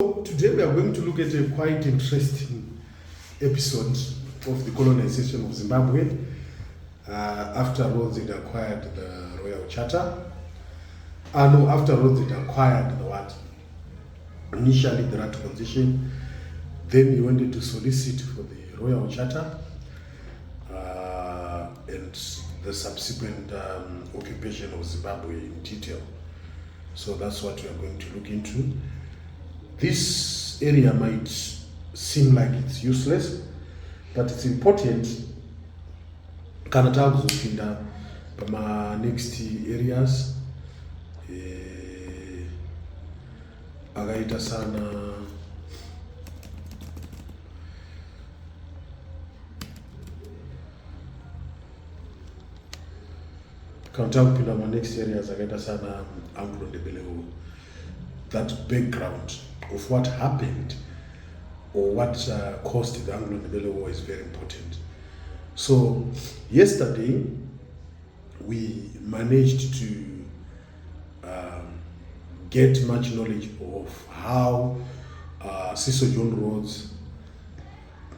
Today we are going to look at a quite interesting episode of the colonization of Zimbabwe after Rhodes had acquired the Royal Charter. After Rhodes had acquired the what? Initially the right concession, then he wanted to solicit for the Royal Charter and the subsequent occupation of Zimbabwe in detail. So that's what we are going to look into. This area might seem like it's useless, but it's important. Kana takuzopinda pama next areas akaita sana kana takupinda pama next areas akaita sana Anglo-Ndebele, that background of what happened or what caused the Anglo-Ndebele War is very important. So yesterday we managed to get much knowledge of how Cecil John Rhodes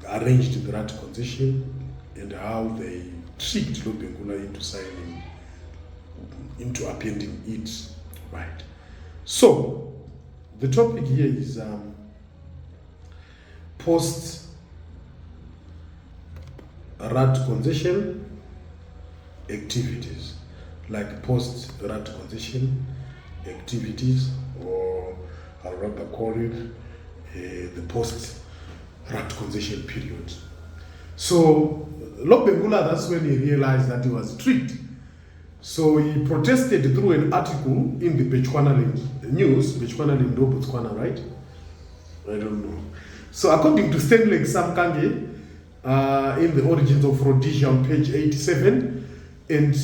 arranged the Rat concession and how they tricked Lobengula into signing, into appending it. Right. So the topic here is post-rat concession activities, like post-rat concession activities, or I'll rather call it the post-rat concession period. So Lobengula, that's when he realized that he was tricked. So he protested through an article in the Bechuanaland news, Bechuanaland do Botswana, right? I don't know. So according to Stanley Samkange, in the Origins of Rhodesia on page 87, and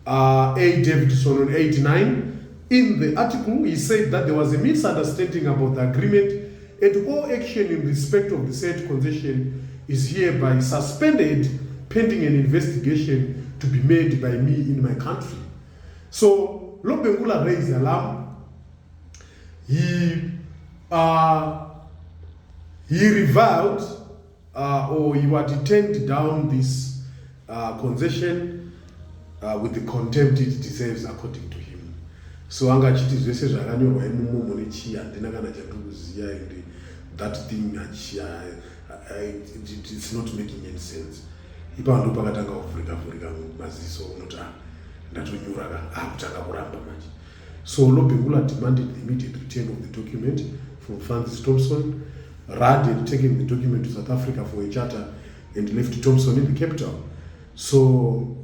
A. Davidson on 89, in the article he said that there was a misunderstanding about the agreement and all action in respect of the said concession is hereby suspended pending an investigation to be made by me in my country. So Lobengula raised alarm. He reviled or he was turned down this concession with the contempt it deserves according to him. So angachiti zvese zvakanyorwa imomo mune chi handina kana chandikuziya ende that thing it's not making any sense. Ipa ndo pakatanga kuvhurika maziso unoti ndatonyura akutanga kuramba manje. So Lobengula demanded the immediate return of the document from Francis Thompson. Rudd had taken the document to South Africa for a charter and left Thompson in the capital. So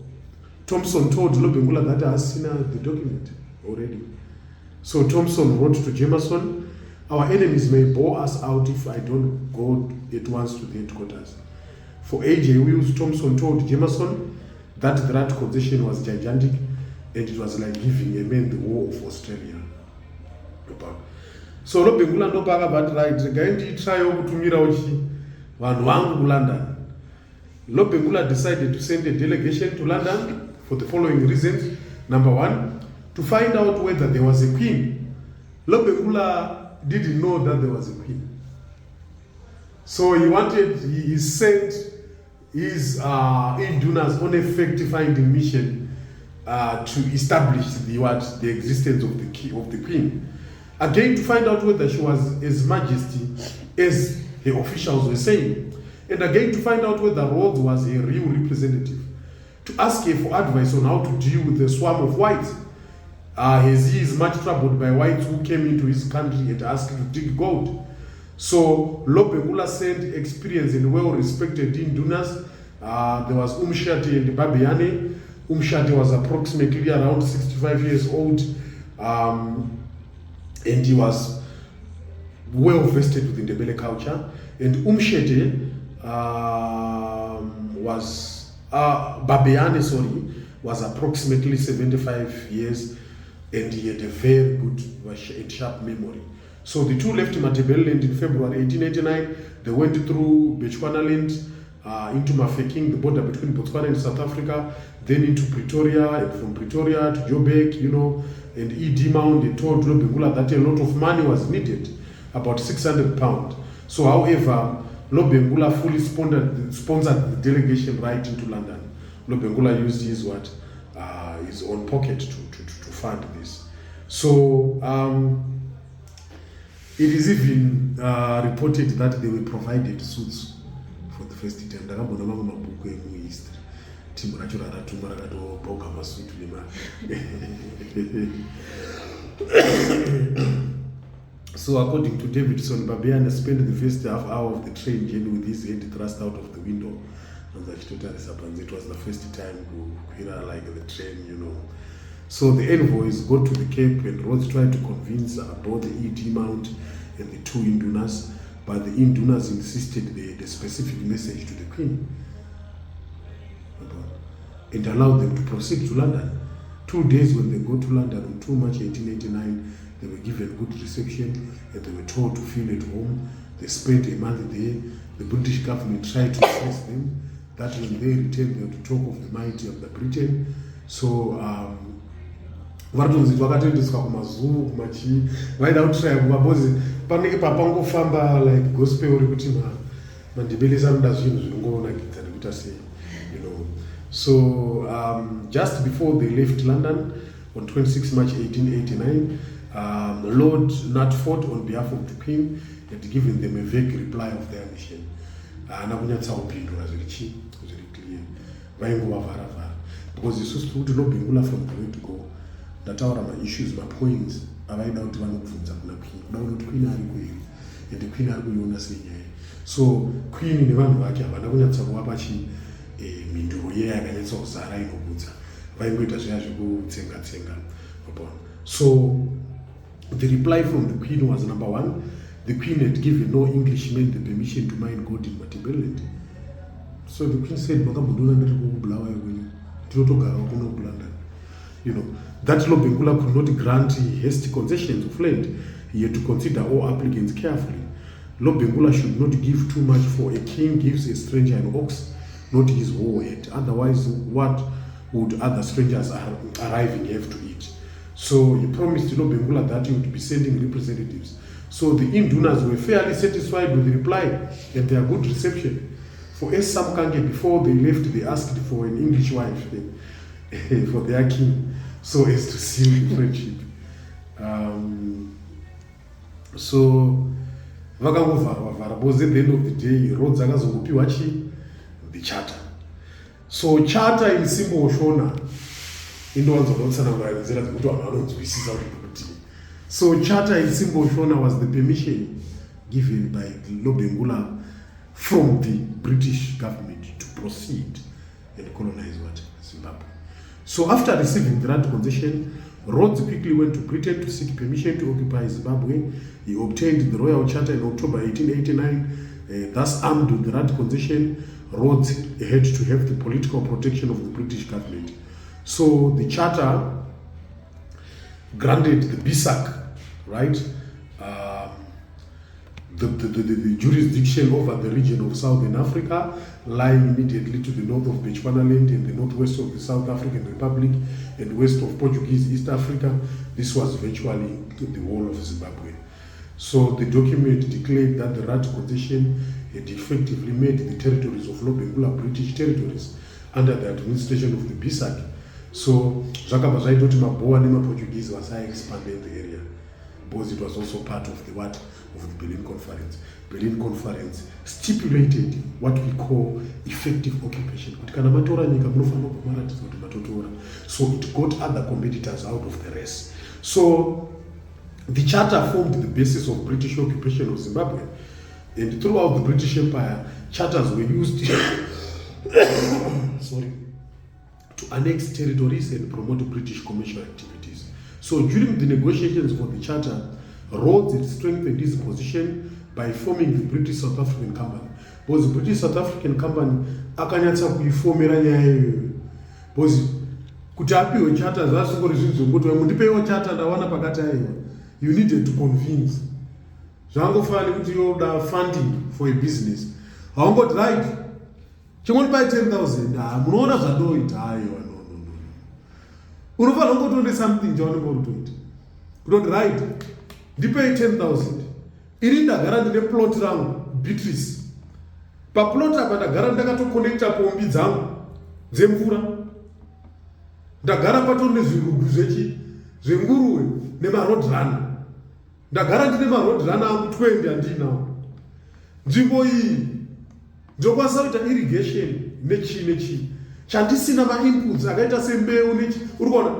Thompson told Lobengula that I has seen the document already. So Thompson wrote to Jameson, our enemies may bore us out if I don't go at once to the headquarters. For A.J. Wills, Thompson told Jameson that the Rat concession was gigantic and it was like giving a man the war of Australia. So Lobengula ndo pakabati right gaindi try okutumira uchi vanhu vangu ku London. Lobengula decided to send a delegation to London for the following reasons. Number one, to find out whether there was a queen. Lobengula didn't know that there was a queen. So he sent his indunas on a fact-finding mission to establish the existence of the queen. Again, to find out whether she was as majesty as the officials were saying. And again, to find out whether Rhodes was a real representative. To ask her for advice on how to deal with the swarm of whites, as he is much troubled by whites who came into his country and asked him to dig gold. So Lobengula sent experienced and well-respected indunas. There was Umshati and Babiane. Umshati was approximately around 65 years old, and he was well-vested within the Ndebele culture. And Umshete Babiane, was approximately 75 years, and he had a very good and sharp memory. So the two left Matabeleland in February 1889. They went through Bechuanaland into Mafeking, the border between Botswana and South Africa, then into Pretoria, and from Pretoria to Joburg, and E.D. Mound. They told Lobengula that a lot of money was needed about £600. So, however, Lobengula fully sponsored the delegation right into London. Lobengula used his his own pocket to fund this. So it is even reported that they were provided suits for the first time. Ndakambona mamwe mabhuku emuhistory timu racho raratumwa rakatobhoga masutu So according to Davidson, Babiana spent the first half hour of the train journey with his head thrust out of the window. And it was the first time to like the train, So the envoys got to the Cape and Rhodes tried to convince about the ED Mount and the two Indunas, but the Indunas insisted the specific message to the Queen and allowed them to proceed to London. 2 days when they got to London on 2 March 1889, they were given good reception and they were told to feel at home. They spent a month there. The British government tried to stress them that when they returned, they were to talk of the mighty of the Britain. So, vatonzi vakatendeswa kumazuu kumachii vaida kutry kuvabozi panenge papangofamba like gospel rekuti mandibelesa anoda zvinhu zvinongonakidza nekuita sei, So just before they left London on 26 March 1889, Lord Nutford, on behalf of the Queen, had given them a vague reply of their mission. Nakunyatsaupindura zviri clear. Vaingovavharavhara because isusu kuti Lobengula from the way to go ndataura maissues mapoints avaida kuti vanobvunza kuna Queen kuda kuti Queen ari kweri ende Queen ari kuiona sei nyaya. So Queen nevanhu vake havana kunyatsakuvapa mhinduro iye yakanyatsa kuzara inobudza, vaingoita zviya zvekutsenga-tsenga. So the reply from the Queen was, number one, the Queen had given no Englishmen the permission to mine gold in Matabeleland. So the Queen said, that Lobengula could not grant hasty concessions of land. He had to consider all applicants carefully. Lobengula should not give too much, for a king gives a stranger an ox, not his whole head. Otherwise, what would other strangers arriving have to eat? So he promised Lobengula that he would be sending representatives. So the Indunas were fairly satisfied with the reply and their good reception. For as Sam Kange, before they left, they asked for an English wife for their king, so as to seal the friendship. So because at the end of the day, Rhodes akazongopiwa the charter. So charter in symbol shona indowanzodotsananguraidzira dzekuti vanhu vanonzwisisa kuti. So charter in symbol shona was the permission given by Lobengula from the British government to proceed and colonize Zimbabwe. So after receiving the land concession, Rhodes quickly went to Britain to seek permission to occupy Zimbabwe. He obtained the Royal Charter in October 1889. Thus armed with the land concession, Rhodes had to have the political protection of the British government. So the charter granted the BISAC, right, the jurisdiction over the region of Southern Africa, lying immediately to the north of Bechuanaland and the northwest of the South African Republic and west of Portuguese East Africa. This was virtually the whole of Zimbabwe. So the document declared that the Rat concession had effectively made the territories of Lobengula British territories under the administration of the BISAC. So zvakabva zvaita kuti maBoer nemaPortuguese vasa-expand in the area, because it was also part of the Berlin Conference. Berlin Conference stipulated what we call effective occupation. So it got other competitors out of the race. So the charter formed the basis of British occupation of Zimbabwe. And throughout the British Empire, charters were used to annex territories and promote British commercial activities. So during the negotiations for the charter, Rhodes had strengthened his position by forming the British South African Company. Because the British South African Company akanyatsa kuifomera nyaya iyoyo. Because kuti apiwe charter zvasingori zvinhu zvokuti mundipewo charter ndawana pakati aiwa. You needed to convince. Zvangofana kuti yoda funding for a business. Haungoti right. Chingonipai 10,000. Munoona zvadoita aiwa. No. Unofanira kungotonde something chaunenge utoita. Kutoti right. Ndipei 10,000. ini ndagara ndine plot rangu Beatrice. Paplot apa ndagara ndakatokonekta pombi dzangu dzemvura. Ndagara patori nezvirugu zvenguruwe nemarodrana. Ndagara ndine marodrana angu 20 handinawo. Nzvimbo iyi ndokwanisa kuita irrigation nechi chandisina mainputs akaita sembeu nechi. Uri kuona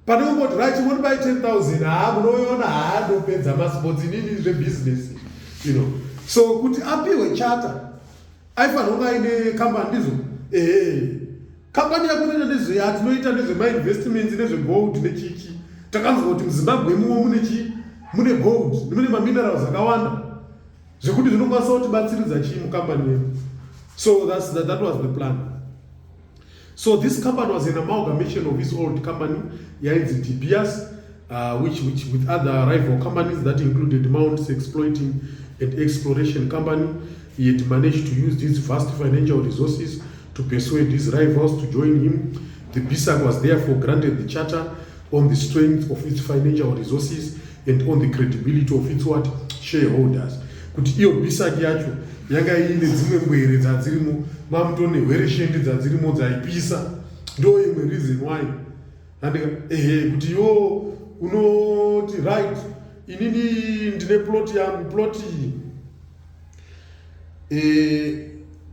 pane umboti right one by 10,000 munoiona ndopedza masports nini zvebusiness, you know. So kuti apiwe charter aifanira kunge aine kambani ndizo kambani yako inoita nezvatinoita nezvemainvestments nezvegold nechichi. Takanzwa kuti muZimbabwe mune gold mune maminerals akawanda zvekuti zvinokwanisa kutibatsiridza chii mukambani yedu. So that was the plan. So this company was an amalgamation of his old company, yainzi De Beers, which with other rival companies that included Mount's Exploiting and Exploration Company. He had managed to use these vast financial resources to persuade his rivals to join him. The BISAC was therefore granted the charter on the strength of its financial resources and on the credibility of its shareholders. Kuti iyo BISAC yacho yanga ine dzimwe mbwere dzadzirimo, mamutone hwereshendi dzadzirimo dzaipisa. Ndo imwe reason why andika kuti yo unoti right inini ndine plot yangu plot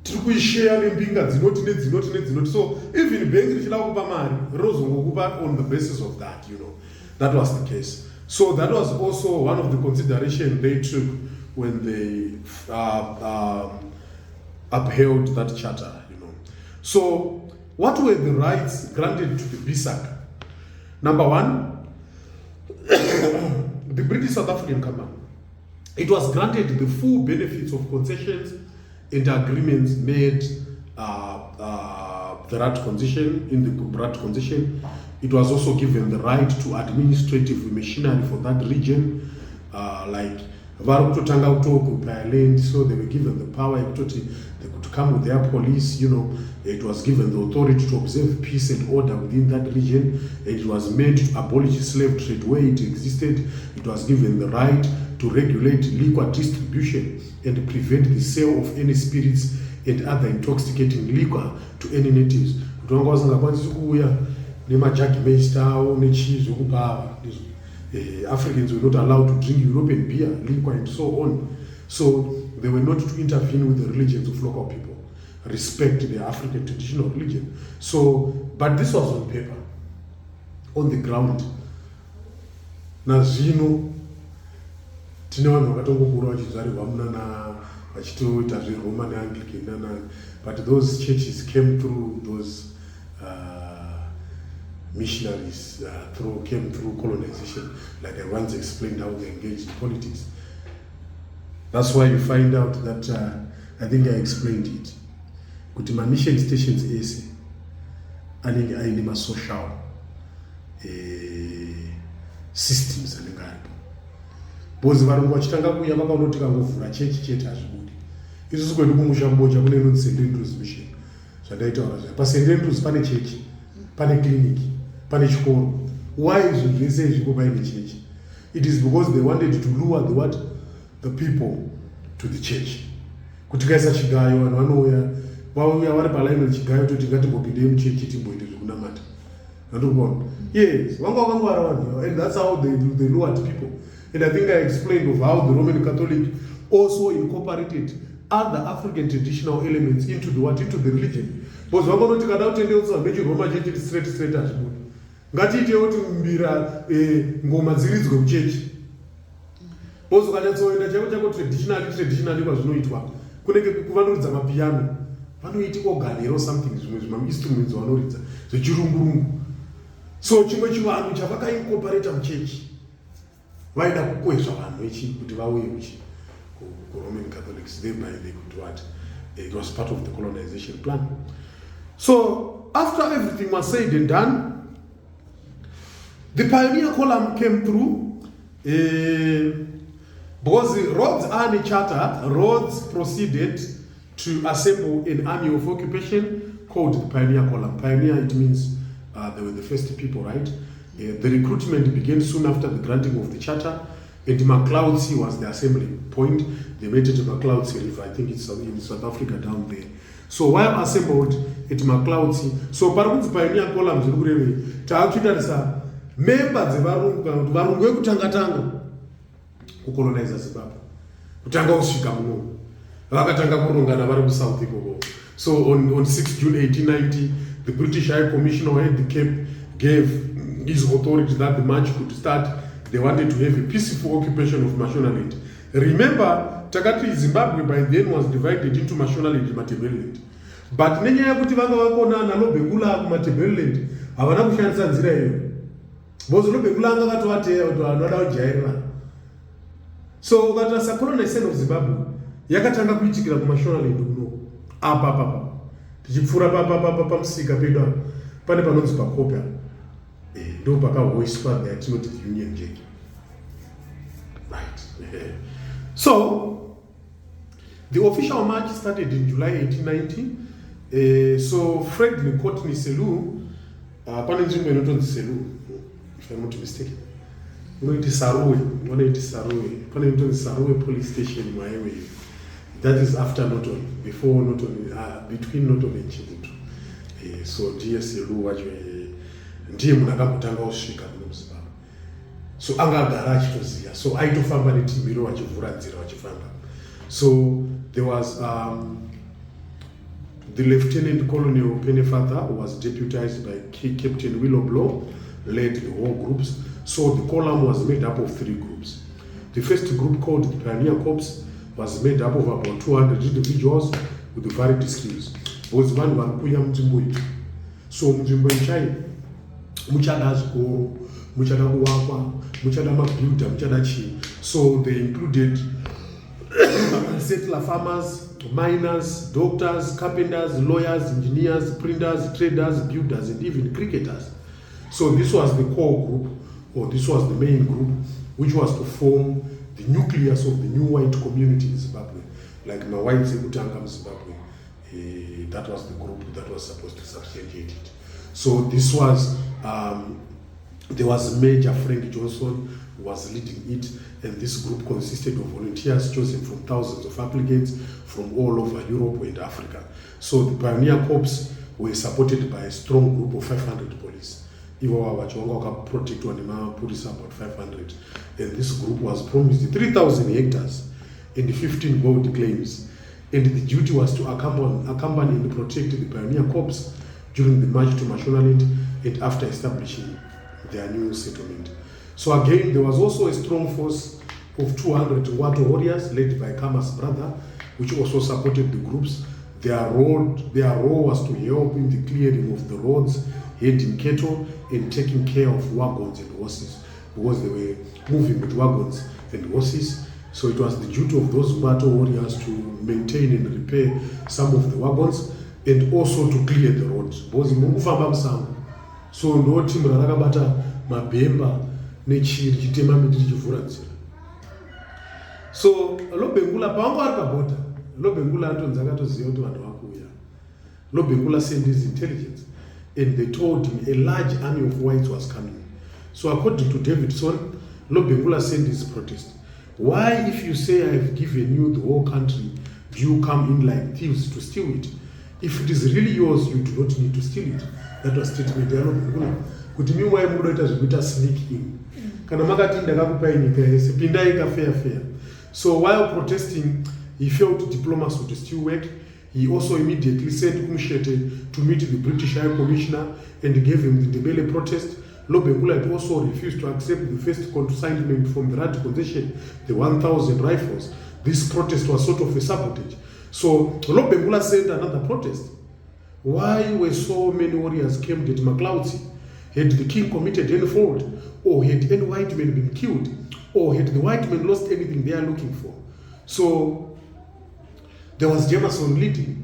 tiri kuishare nembinga dzinoti nedzinoti. So even bank richida kupa mari rozongokupa on the basis of that, you know. That was the case. So that was also one of the considerations they took when they upheld that charter, you know. So what were the rights granted to the BISAC? Number one, the British South African Company. It was granted the full benefits of concessions and agreements made the RAT concession, in the RAT concession. It was also given the right to administrative machinery for that region, like varukutotanga kutokupa land, so they were given the power, they could come with their police, you know. It was given the authority to observe peace and order within that region. It was made to abolish slave trade where it existed. It was given the right to regulate liquor distribution and prevent the sale of any spirits and other intoxicating liquor to any natives. Africans were not allowed to drink European beer, liquor, and so on. So they were not to intervene with the religions of local people, respect the African traditional religion. So, but this was on paper, on the ground. Nazino, tinaona wakatongokura wachizvarirwa munana vachitoita zveRoman Anglican, but those churches came through those missionaries came through colonization, like I once explained how they engaged in politics. That's why you find out that I think I explained it. Kuti ma mission stations ese anenge aine ma social systems anenge aripo. Bozi varungu vachitanga kuuya vakaonoti kangovhura chechi chete hazvibudi. Isusu kwedu kumushamboja kune inonzi St. Andrews mission. Zvandaitaura zvayo. Pa St. Andrews pane chechi, pane kliniki, pane chikoro. Why zvinhu zvese izvi paine chechi? It is because they wanted to lure the people to the church. Kuti kaisa chigayo vanhu vanouya vauya vari palaini rechigayo toti ngatimbopindei muchechi timboite zvekunamata. Andokubona. Yes, vanga vakangwara vanhu, and that's how they lured people. And I think I explained of how the Roman Catholic also incorporated other African traditional elements into the religion. Because vanganoti kana utendeusa mechiRoma chechi straight hazvibudi. Ngatiitewo kuti mbira ngoma dziridzwe muchechi. Because ukanyatsoenda chako traditionally kwazvinoitwa kunenge vanoridza mapiano, vanoiti organ or something, zvimwe instruments vanoridza zvechirungurungu. So chimwe chivanhu chavakaincorporata muchechi vaida kukwezva vanhu kuti vauye kuRoman Catholics, thereby they could what? It was part of the colonization plan. So after everything was said and done, the pioneer column came through. Because Rhodes Army Charter, Rhodes proceeded to assemble an army of occupation called the Pioneer Column. Pioneer, it means they were the first people, right? The recruitment began soon after the granting of the charter. And McCloudsey was the assembly point. They met at McCloudsey River, I think it's in South Africa down there. So while assembled at McCloudsey, so Parunzi Pioneer Columns, Takutarisa, members of Varungu Tangatanga, who colonized Zimbabwe. Utanga usvika muno. Vakatanga kurongana vari kuSouth Ikovo. So on 6 June 1890, the British High Commissioner at the Cape gave his authority that the march could start. They wanted to have a peaceful occupation of Mashonaland. Remember, Takati Zimbabwe by then was divided into Mashonaland and Matabeleland. But nenya yakuti vanga vakona nalo Bengula kuMatabeleland havana kushandisa nzira iyo. Bozo lo Bengula anga katovateya kuti vanoda kujairira. So ukatasa colonization of Zimbabwe yakatanga kuitikira kuMashonaland kuno. Apa. Tichipfura pamusika pedu pane panonzi pakopa. Ndo pakahoiswa yatinoti the Union Jack. Right. So the official march started in July 1890. So Fred Courtney Selu, pane nzvimbo inotonzi Selu, if I'm not mistaken. Unoiti Saruwe, pane inotonzi Saruwe police station mwaewe. That is after Noton, before Noton, between Noton and Chibutu. So dear Selu wachwe ndiye munhu akambotanga kusvika muno Zimbabwe. So anga agara achitoziva. So aitofamba netimbiro vachivhura nzira vachifamba. So there was the Lieutenant Colonel Pennefather, who was deputized by Captain Willowblow, led the whole groups. So the column was made up of 3 groups. The first group, called the Pioneer Corps, was made up of about 200 individuals with varied skills. Those men were kuya mzimbo. So mzimbo ichai muchada zvikoro, muchada kuwakwa, muchada mabuilder, muchada chi. So they included settler farmers, miners, doctors, carpenters, lawyers, engineers, printers, traders, builders, and even cricketers. So this was the core group, or this was the main group, which was to form the nucleus of the new white community in Zimbabwe, like Mawai Sekutanga Zimbabwe. That was the group that was supposed to substantiate it. So this was, there was Major Frank Johnson who was leading it, and this group consisted of volunteers chosen from thousands of applicants from all over Europe and Africa. So the Pioneer Corps were supported by a strong group of 500 police. Iwo wachonga protectwa nemapurisa about 500, and this group was promised 3,000 hectares and 15 gold claims, and the duty was to accompany and protect the Pioneer Corps during the march to Mashonaland and after establishing their new settlement. So again, there was also a strong force of 200 Wato warriors led by Kama's brother, which also supported the groups. Their role was to help in the clearing of the roads, herding cattle, and taking care of wagons and horses, because they were moving with wagons and horses. So it was the duty of those Wato warriors to maintain and repair some of the wagons, and also to clear the roads. Because mukufamba musango, so ndo timu rakabata mabhemba nechiri chitema miti chichivhura nzira. So Lobengula panga ari pabota, Lobengula atonzi akatoziva kuti vanhu vakuuya. Lobengula sent his intelligence, and they told him a large army of whites was coming. So according to Davidson, Lobengula sent his protest. Why, if you say I have given you the whole country, do you come in like thieves to steal it? If it is really yours, you do not need to steal it. That was statement ya Lobengula. Kuti miwa munoita zvekuita sneak in. Kana makati ndakakupai nyika yese, pindai fair. So while protesting, he felt diplomacy would still work. He also immediately sent Umshete to meet the British High Commissioner and gave him the Ndebele protest. Lobengula had also refused to accept the first consignment from the Rat concession, the 1,000 rifles. This protest was sort of a sabotage. So Lobengula sent another protest. Why were so many warriors camped at McCloudsey? Had the king committed any fault? Or had any white men been killed? Or had the white men lost anything they are looking for? So there was Jameson leading.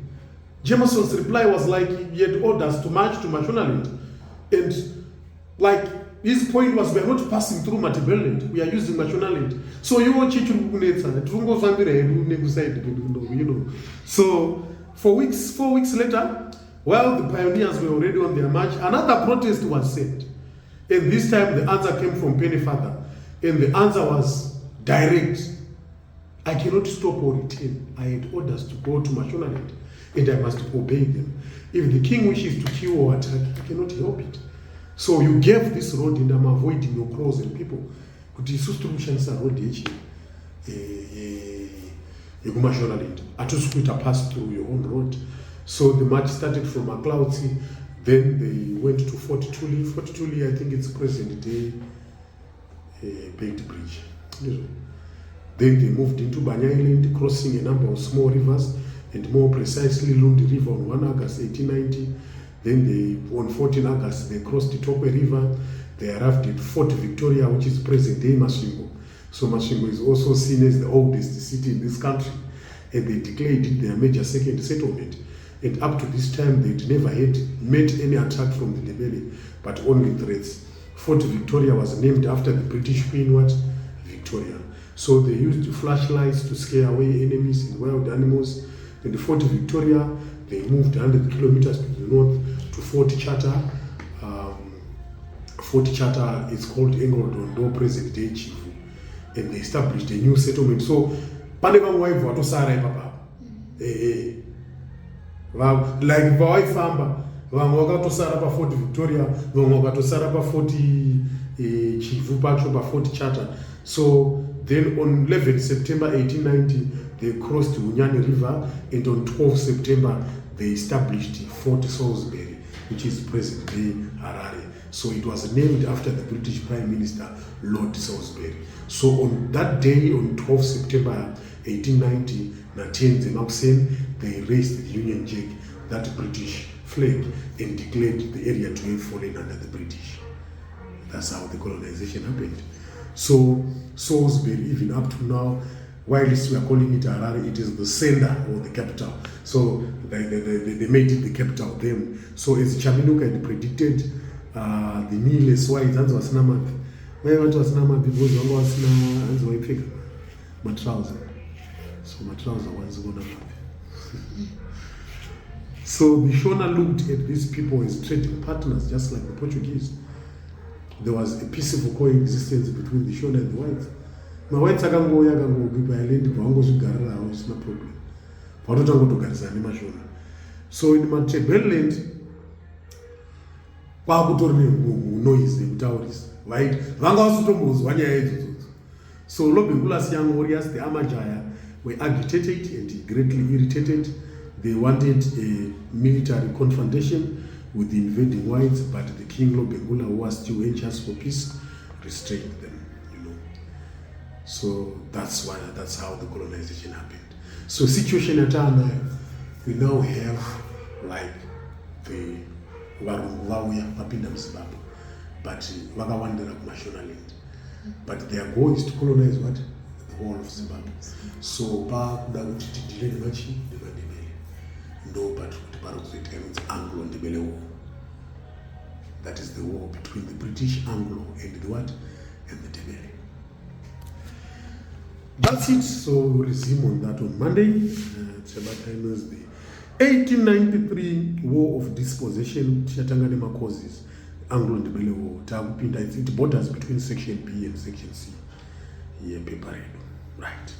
Jameson's reply was like he had orders to march to Mashonaland. And like his point was, we are not passing through Matabeleland, we are using Mashonaland. So you want you know. So 4 weeks later, while the pioneers were already on their march, another protest was sent. And this time the answer came from Pennefather. And the answer was direct. I cannot stop or return. I had orders to go to Mashonaland, and I must obey them. If the king wishes to kill or attack, he cannot help it. So you gave this road, and I'm avoiding your crows and people. Kuti isusu tiri kushandisa road yekumashonaland. Hatisi kuita pass through your own road. So the march started from McLeod, then they went to Fort Tule. Fort Tule, I think it's present day Baked Bridge. Then they moved into Banya Island, crossing a number of small rivers, and more precisely Lundi River on 1 August 1890. Then on 14 August, they crossed the Tokwe River. They arrived at Fort Victoria, which is present-day Masvingo. So Masvingo is also seen as the oldest city in this country, and they declared it their major second settlement. And up to this time, they'd never had met any attack from the Ndebele, but only threats. Fort Victoria was named after the British Queen, Victoria. So they used flashlights to scare away enemies and wild animals. In the Fort Victoria, they moved 100 kilometers to the north to Fort Charter. Fort Charter is called Engledondo, present-day Chifu, and they established a new settlement. So, pane vamwe vatosara ipapa. Like vaifamba, vamwe vakatosara pa Fort Victoria, vamwe vakatosara pa Fort Chifu pacho pa Fort Charter. So then on 11 September 1890, they crossed the Unyani River, and on 12 September, they established Fort Salisbury, which is present-day Harare. So it was named after the British Prime Minister, Lord Salisbury. So on that day, on 12 September 1890, Natenze Makusen, they raised the Union Jack, that British flag, and declared the area to have fallen under the British. That's how the colonization happened. So Salisbury, even up to now, while we are calling it Harare, it is the center or the capital. So they made it the capital then. So as Chaminuka had predicted, the needless why it's was Namad. Where it was Namad because one was na my trouser. So my trouser was going to So the Shona looked at these people as trading partners, just like the Portuguese. There was a peaceful coexistence between the Shona and the whites. My whites are going to go by land, no problem. So in my Tableland, noise right? So Lobengula's young warriors, the Amajaya, were agitated and greatly irritated. They wanted a military confrontation with the invading whites, but the King Lobengula, who was still anxious for peace, restrained them. So that's how the colonization happened. So situation at Tana, we now have like the Warungu Mapinda Zimbabwe, but Wagawandera Mashonaland. But their goal is to colonize what? The whole of Zimbabwe. So no, but it's Anglo and Ndebele War. That is the war between the British Anglo and the what? And the Ndebele. That's it. So we'll resume on that on Monday. It's about the 1893 War of Dispossession. Chatangani causes Anglo and Ndebele War. It borders between Section B and Section C. Yeah, paper. Right.